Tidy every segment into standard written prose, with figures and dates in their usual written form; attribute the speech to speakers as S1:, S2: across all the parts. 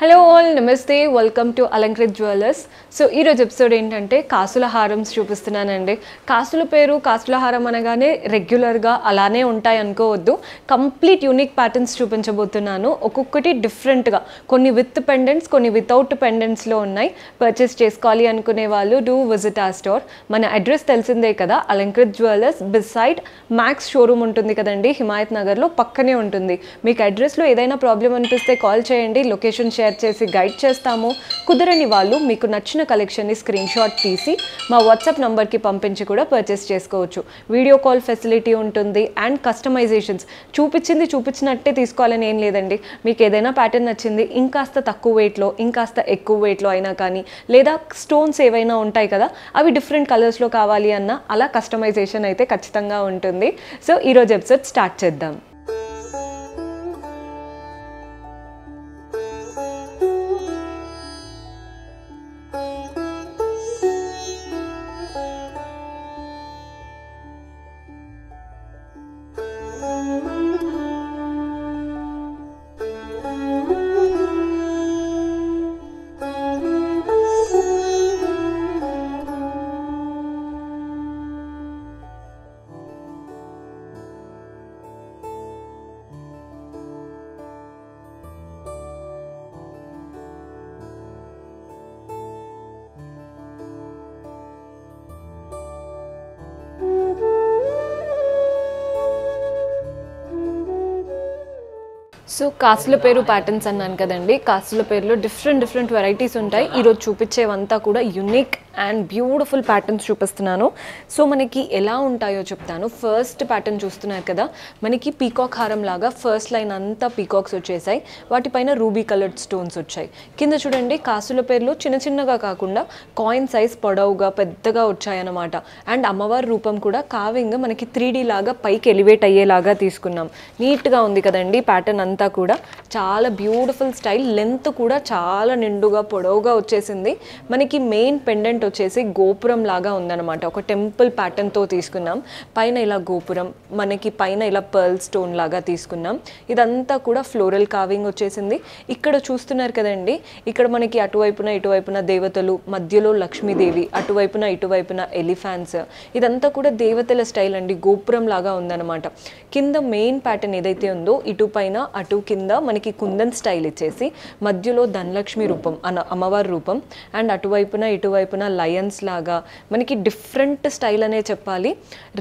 S1: Hello all నమస్తే welcome to Alankrit jewellers. So ఈరోజు episode ఏంటంటే కాసుల హారమ్స్ చూపిస్తున్నానండి. కాసుల పేరు కాసుల హారం అనగానే రెగ్యులర్గా అలానే ఉంటాయి అనుకోవద్దు. కంప్లీట్ యూనిక్ ప్యాటర్న్స్ చూపించబోతున్నాను. ఒక్కొక్కటి డిఫరెంట్గా, కొన్ని విత్ పెండెంట్స్, కొన్ని వితౌట్ పెండెంట్స్లో ఉన్నాయి. పర్చేస్ చేసుకోవాలి అనుకునే వాళ్ళు డూ విజిట్ ఆ స్టోర్. మన అడ్రస్ తెలిసిందే కదా, Alankrit jewellers beside max showroom ఉంటుంది కదండి, హిమాయత్ నగర్లో పక్కనే ఉంటుంది. మీకు అడ్రస్లో ఏదైనా ప్రాబ్లం అనిపిస్తే కాల్ చేయండి, లొకేషన్ షేర్ చేసి గైడ్ చేస్తాము. కుదరని వాళ్ళు మీకు నచ్చిన కలెక్షన్ని స్క్రీన్ షాట్ తీసి మా వాట్సాప్ నంబర్కి పంపించి కూడా పర్చేస్ చేసుకోవచ్చు. వీడియో కాల్ ఫెసిలిటీ ఉంటుంది అండ్ కస్టమైజేషన్స్ చూపించినట్టే తీసుకోవాలని ఏం లేదండి. మీకు ఏదైనా ప్యాటర్న్ నచ్చింది, ఇంకాస్త తక్కువ వెయిట్లో, ఇంకాస్త ఎక్కువ వెయిట్లో అయినా కానీ, లేదా స్టోన్స్ ఏవైనా ఉంటాయి కదా, అవి డిఫరెంట్ కలర్స్లో కావాలి అన్న అలా కస్టమైజేషన్ అయితే ఖచ్చితంగా ఉంటుంది. సో ఈరోజు ఎపిసోడ్ స్టార్ట్ చేద్దాం. సో కాసుల పేరు ప్యాటర్న్స్ అన్నాను కదండి. కాసుల పేరులో డిఫరెంట్ వెరైటీస్ ఉంటాయి. ఈరోజు చూపించేవంతా కూడా యూనిక్ అండ్ బ్యూటిఫుల్ ప్యాటర్న్స్ చూపిస్తున్నాను. సో మనకి ఎలా ఉంటాయో చెప్తాను. ఫస్ట్ ప్యాటర్న్ చూస్తున్నారు కదా, మనకి పీకాక్ హారం లాగా ఫస్ట్ లైన్ అంతా పీకాక్స్ వచ్చేసాయి. వాటిపైన రూబీ కలర్డ్ స్టోన్స్ వచ్చాయి. కింద చూడండి, కాసుల పేరులో చిన్నగా కాకుండా కాయిన్ సైజ్ పొడవుగా పెద్దగా వచ్చాయన్నమాట. అండ్ అమ్మవారి రూపం కూడా కావింగ్ మనకి 3D లాగా పైకి ఎలివేట్ అయ్యేలాగా తీసుకున్నాం. నీట్గా ఉంది కదండి ప్యాటర్న్ అంతా కూడా. చాలా బ్యూటిఫుల్ స్టైల్. లెంత్ కూడా చాలా నిండుగా పొడవుగా వచ్చేసింది. మనకి మెయిన్ పెండెంట్ వచ్చేసి గోపురం లాగా ఉందన్నమాట. ఒక టెంపుల్ ప్యాటర్న్తో తీసుకున్నాం. పైన ఇలా గోపురం, మనకి పైన ఇలా పర్ల్ స్టోన్ లాగా తీసుకున్నాం. ఇదంతా కూడా ఫ్లోరల్ కావింగ్ వచ్చేసింది. ఇక్కడ చూస్తున్నారు కదండి, ఇక్కడ మనకి ఇటువైపున దేవతలు, మధ్యలో లక్ష్మీదేవి, ఇటువైపున ఎలిఫాంట్స్. ఇదంతా కూడా దేవతల స్టైల్ అండి. గోపురం లాగా ఉందన్నమాట. కింద మెయిన్ ప్యాటర్న్ ఏదైతే ఉందో, ఇటు పైన అటు కింద మనకి కుందన్ స్టైల్ ఇచ్చేసి, మధ్యలో ధనలక్ష్మి రూపం అమ్మవారి రూపం, అండ్ ఇటువైపున లయన్స్ లాగా మనకి డిఫరెంట్ స్టైల్ అనే చెప్పాలి.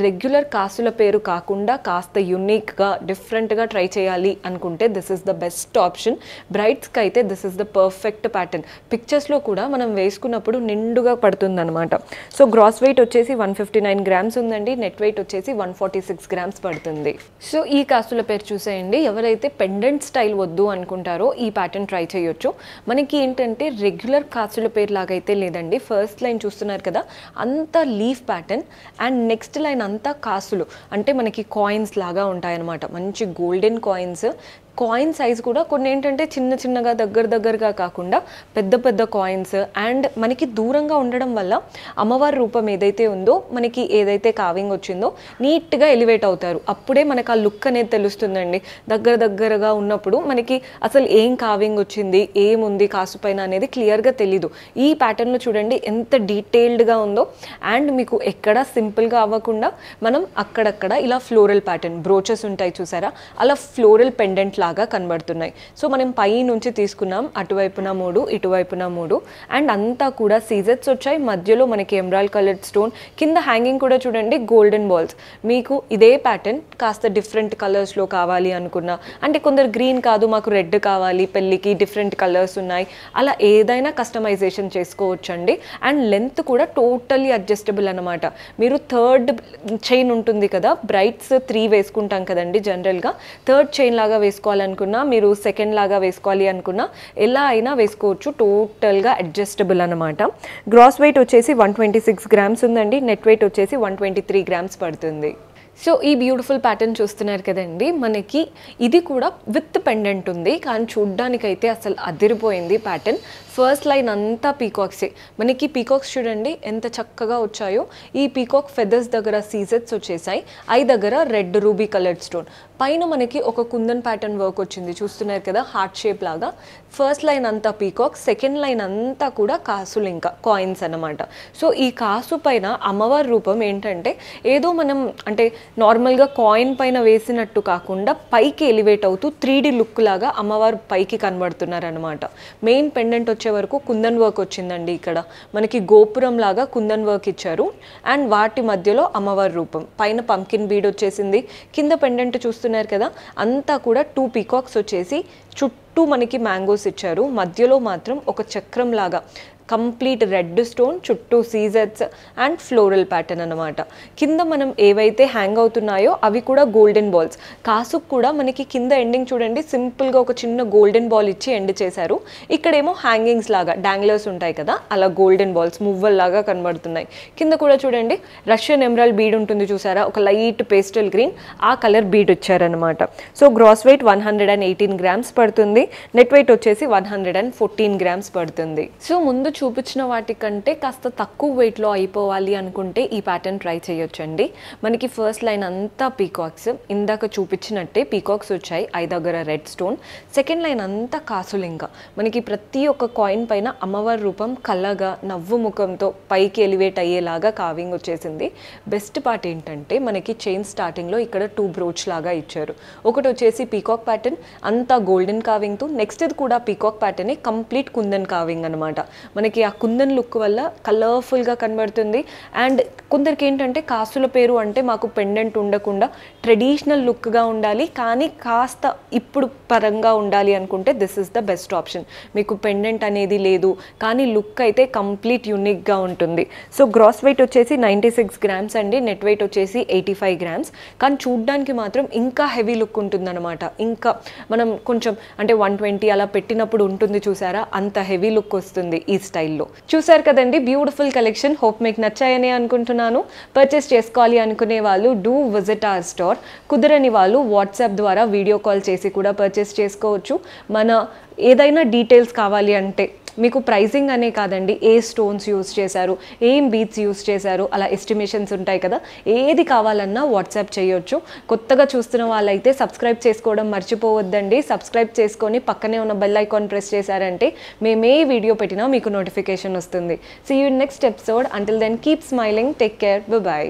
S1: రెగ్యులర్ కాసుల పేరు కాకుండా కాస్త యూనిక్గా డిఫరెంట్గా ట్రై చేయాలి అనుకుంటే this is the best option. బ్రైడ్స్కి అయితే this is the perfect pattern. పిక్చర్స్లో కూడా మనం వేసుకున్నప్పుడు నిండుగా పడుతుంది అనమాట. సో గ్రాస్ వెయిట్ వచ్చేసి 159 గ్రామ్స్ ఉందండి. నెట్ వెయిట్ వచ్చేసి 146 గ్రామ్స్ పడుతుంది. సో ఈ కాసుల పేరు చూసేయండి. ఎవరైతే పెండెంట్ స్టైల్ వద్దు అనుకుంటారో ఈ ప్యాటర్న్ ట్రై చేయొచ్చు. మనకి ఏంటంటే రెగ్యులర్ కాసుల పేరు లాగైతే లేదండి. ఫస్ట్ లైన్ చూస్తున్నారు కదా, అంతా leaf pattern and next line అంతా కాసులు, అంటే మనకి కాయిన్స్ లాగా ఉంటాయన్నమాట. మంచి గోల్డెన్ కాయిన్స్. కాయిన్ సైజ్ కూడా కొన్ని ఏంటంటే చిన్నగా దగ్గరగా కాకుండా పెద్ద కాయిన్స్. అండ్ మనకి దూరంగా ఉండడం వల్ల అమ్మవారి రూపం ఏదైతే ఉందో, మనకి ఏదైతే కావింగ్ వచ్చిందో నీట్గా ఎలివేట్ అవుతారు. అప్పుడే మనకు ఆ లుక్ అనేది తెలుస్తుందండి. దగ్గరగా ఉన్నప్పుడు మనకి అసలు ఏం కావింగ్ వచ్చింది, ఏముంది కాసు పైన అనేది క్లియర్గా తెలీదు. ఈ ప్యాటర్న్లో చూడండి ఎంత డీటెయిల్డ్గా ఉందో. అండ్ మీకు ఎక్కడ సింపుల్గా అవ్వకుండా మనం అక్కడక్కడ ఇలా ఫ్లోరల్ ప్యాటర్న్, బ్రోచెస్ ఉంటాయి చూసారా, అలా ఫ్లోరల్ పెండెంట్ లాగా కనబడుతున్నాయి. సో మనం పై నుంచి తీసుకున్నాం, అటువైపున 3, ఇటువైపున 3. అండ్ అంతా కూడా సీజెట్స్ వచ్చాయి. మధ్యలో మనకి ఎమరాల్డ్ కలర్డ్ స్టోన్. కింద హ్యాంగింగ్ కూడా చూడండి గోల్డెన్ బాల్స్. మీకు ఇదే ప్యాటర్న్ కాస్త డిఫరెంట్ కలర్స్లో కావాలి అనుకున్నా, అంటే కొందరు గ్రీన్ కాదు మాకు రెడ్ కావాలి, పెళ్ళికి డిఫరెంట్ కలర్స్ ఉన్నాయి, అలా ఏదైనా కస్టమైజేషన్ చేసుకోవచ్చండి. అండ్ లెంత్ కూడా టోటలీ అడ్జస్టబుల్ అనమాట. మీరు థర్డ్ చైన్ ఉంటుంది కదా, బ్రైట్స్ 3 వేసుకుంటాం కదండి జనరల్గా. థర్డ్ చైన్ లాగా వేసుకోవాలనుకున్నా, మీరు సెకండ్ లాగా వేసుకోవాలి అనుకున్నా, ఎలా అయినా వేసుకోవచ్చు. టోటల్గా అడ్జస్టబుల్ అనమాట. గ్రాస్ వెయిట్ వచ్చేసి 126 గ్రామ్స్ ఉందండి. నెట్ వెయిట్ వచ్చేసి 123 గ్రామ్స్ పడుతుంది. సో ఈ బ్యూటిఫుల్ ప్యాటర్న్ చూస్తున్నారు కదండి, మనకి ఇది కూడా విత్ పెండెంట్ ఉంది, కానీ చూడ్డానికైతే అసలు అదిరిపోయింది ప్యాటర్న్. ఫస్ట్ లైన్ అంతా పీకాక్సే. మనకి పీకాక్స్ చూడండి ఎంత చక్కగా వచ్చాయో. ఈ పీకాక్ ఫెదర్స్ దగ్గర సీజెట్స్ వచ్చేసాయి, ఐ దగ్గర రెడ్ రూబీ కలర్డ్ స్టోన్. పైన మనకి ఒక కుందన్ ప్యాటర్న్ వర్క్ వచ్చింది, చూస్తున్నారు కదా హార్ట్ షేప్ లాగా. ఫస్ట్ లైన్ అంతా పీకాక్, సెకండ్ లైన్ అంతా కూడా కాసులు, ఇంకా కాయిన్స్ అన్నమాట. సో ఈ కాసు పైన అమ్మవారి రూపం ఏంటంటే ఏదో మనం అంటే నార్మల్గా కాయిన్ పైన వేసినట్టు కాకుండా పైకి ఎలివేట్ అవుతూ 3D లుక్ లాగా అమ్మవారు పైకి కనబడుతున్నారు అనమాట. మెయిన్ పెండెంట్ వచ్చే వరకు కుందన్ వర్క్ వచ్చిందండి. ఇక్కడ మనకి గోపురం లాగా కుందన్ వర్క్ ఇచ్చారు అండ్ వాటి మధ్యలో అమ్మవారి రూపం. పైన పంకిన్ బీడ్ వచ్చేసింది. కింద పెండెంట్ చూస్తున్నారు కదా, అంతా కూడా 2 పీకాక్స్ వచ్చేసి చుట్టూ మనకి మ్యాంగోస్ ఇచ్చారు. మధ్యలో మాత్రం ఒక చక్రం లాగా కంప్లీట్ రెడ్ స్టోన్, చుట్టూ సీజర్స్ అండ్ ఫ్లోరల్ ప్యాటర్న్ అనమాట. కింద మనం ఏవైతే హ్యాంగ్ అవుతున్నాయో అవి కూడా గోల్డెన్ బాల్స్. కాసుకు కూడా మనకి కింద ఎండింగ్ చూడండి, సింపుల్గా ఒక చిన్న గోల్డెన్ బాల్ ఇచ్చి ఎండ్ చేశారు. ఇక్కడేమో హ్యాంగింగ్స్ లాగా డాంగ్లర్స్ ఉంటాయి కదా, అలా గోల్డెన్ బాల్స్ మువ్వల్లాగా కనబడుతున్నాయి. కింద కూడా చూడండి రష్యన్ ఎమరాల్డ్ బీడ్ ఉంటుంది చూసారా, ఒక లైట్ పేస్టల్ గ్రీన్, ఆ కలర్ బీడ్ ఇచ్చారనమాట. సో గ్రాస్ వెయిట్ 118 గ్రామ్స్ పడుతుంది. నెట్ వెయిట్ వచ్చేసి 114 గ్రామ్స్ పడుతుంది. సో ముందు చూపించిన వాటికంటే కాస్త తక్కువ వెయిట్లో అయిపోవాలి అనుకుంటే ఈ ప్యాటర్న్ ట్రై చేయొచ్చండి. మనకి ఫస్ట్ లైన్ అంతా పీకాక్స్, ఇందాక చూపించినట్టే పీకాక్స్ వచ్చాయి, 5 దగ్గర రెడ్ స్టోన్. సెకండ్ లైన్ అంతా కాసులు. ఇంకా మనకి ప్రతి ఒక్క కాయిన్ పైన అమ్మవారి రూపం కళ్ళగా నవ్వు ముఖంతో పైకి ఎలివేట్ అయ్యేలాగా కావింగ్ వచ్చేసింది. బెస్ట్ పార్ట్ ఏంటంటే మనకి చైన్ స్టార్టింగ్లో ఇక్కడ 2 బ్రోచ్ లాగా ఇచ్చారు. ఒకటి వచ్చేసి పీకాక్ ప్యాటర్న్ అంతా గోల్డెన్ కావింగ్తో, నెక్స్ట్ ఇది కూడా peacock pattern complete kundan carving అనమాట. మనకి ఆ కుందన్ లుక్ వల్ల కలర్ఫుల్గా కనబడుతుంది. అండ్ కొందరికి ఏంటంటే కాసుల పేరు అంటే మాకు పెండెంట్ ఉండకుండా ట్రెడిషనల్ లుక్గా ఉండాలి కానీ కాస్త ఇప్పుడు పరంగా ఉండాలి అనుకుంటే this is the best option. మీకు పెండెంట్ అనేది లేదు కానీ లుక్ అయితే కంప్లీట్ యూనిక్గా ఉంటుంది. సో గ్రాస్ వెయిట్ వచ్చేసి 96 గ్రామ్స్ అండి, నెట్ వెయిట్ వచ్చేసి 85 గ్రామ్స్. కానీ చూడ్డానికి మాత్రం ఇంకా హెవీ లుక్ ఉంటుందన్నమాట. ఇంకా మనం కొంచెం అంటే 120 అలా పెట్టినప్పుడు ఉంటుంది చూసారా, అంత హెవీ లుక్ వస్తుంది ఈ స్టైల్లో. చూసారు కదండి బ్యూటిఫుల్ కలెక్షన్. హోప్ మీకు నచ్చాయని అనుకుంటున్నాను. పర్చేస్ చేసుకోవాలి అనుకునే వాళ్ళు డూ విజిట్ అవర్ స్టోర్. కుదరని వాళ్ళు వాట్సాప్ ద్వారా వీడియో కాల్ చేసి కూడా పర్చేస్ చేసుకోవచ్చు. మన ఏదైనా డీటెయిల్స్ కావాలి అంటే మీకు ప్రైజింగ్ అనే కాదండి, ఏ స్టోన్స్ యూస్ చేశారు, ఏం బీట్స్ యూస్ చేశారు, అలా ఎస్టిమేషన్స్ ఉంటాయి కదా, ఏది కావాలన్నా వాట్సాప్ చేయొచ్చు. కొత్తగా చూస్తున్న వాళ్ళైతే సబ్స్క్రైబ్ చేసుకోవడం మర్చిపోవద్దండి. సబ్స్క్రైబ్ చేసుకొని పక్కనే ఉన్న బెల్ ఐకాన్ ప్రెస్ చేశారంటే మేమే వీడియో పెట్టినా మీకు నోటిఫికేషన్ వస్తుంది. See you next episode. Until then keep smiling, take care, by.